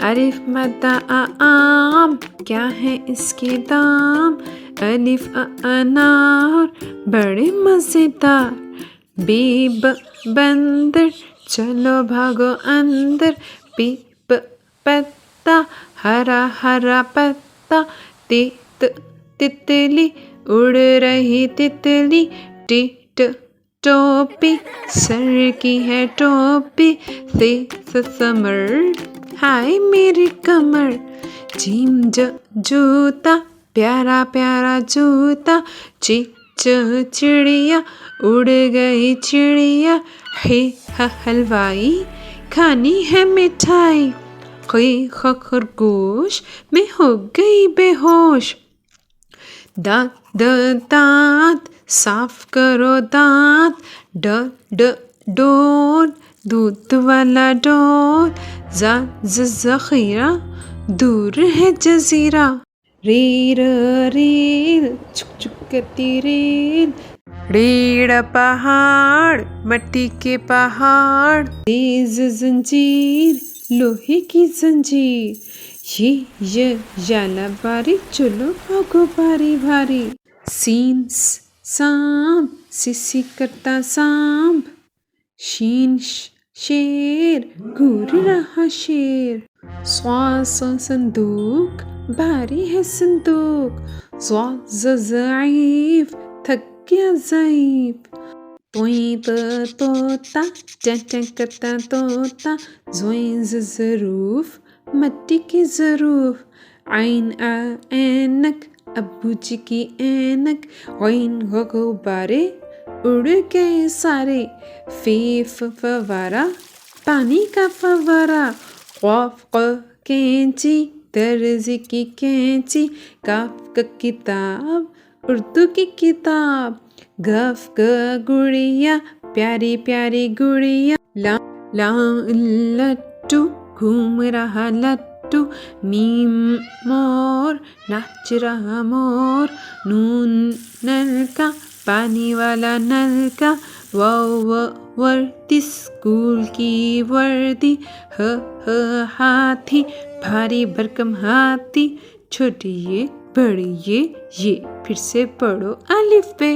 अलिफ मद्दा आम, क्या है इसके दाम। अलिफ अनार, बड़े मज़ेदार। बीब बंदर, चलो भागो अंदर। पीप पत्ता, हरा हरा पत्ता। तीत तितली, उड़ रही तितली। टीट टोपी, सर की है टोपी। समर, हाय मेरी कमर। जीम जूता, प्यारा प्यारा जूता। चिड़िया, उड़ गई चिड़िया। हे हलवाई, खानी है मिठाई। खरगोश, मैं हो गई बेहोश। दांत, साफ करो दांत। डोर, दूध वाला डोर। ज़ख़ीरा, दूर है जज़ीरा। रील, चुक चुक करती रील। रीढ़ पहाड़, मट्टी के पहाड़। तेज जंजीर, लोहे की जंजीर। ये जाला बारी, चलो भागो बारी भारी। सीन सांप, सिसी करता सांप। शीन शेर, घूर रहा शेर। संदूक, भारी है संदूक। ज़ईफ़, थक गया ज़ईफ़। तोता, टन करता तोता। ज़रूफ़, मट्टी की ज़रूफ़। ऐनक, अब्बू जी की ऐनक। गुब्बारे, उड़ गए सारे। फवारा, पानी का फवारा। कैंची, दर्जी की कैंची। काफ किताब, उर्दू की किताब। गुड़िया, प्यारी प्यारी गुड़िया। लट्टू, घूम रहा लट्टू। मीम मोर, नाच रहा मोर। नून नलका, पानी वाला नलका। वर्दी, स्कूल की वर्दी। हाथी, भारी भरकम हाथी। छोटी ये, बड़ी ये फिर से पढ़ो अलिफ बे।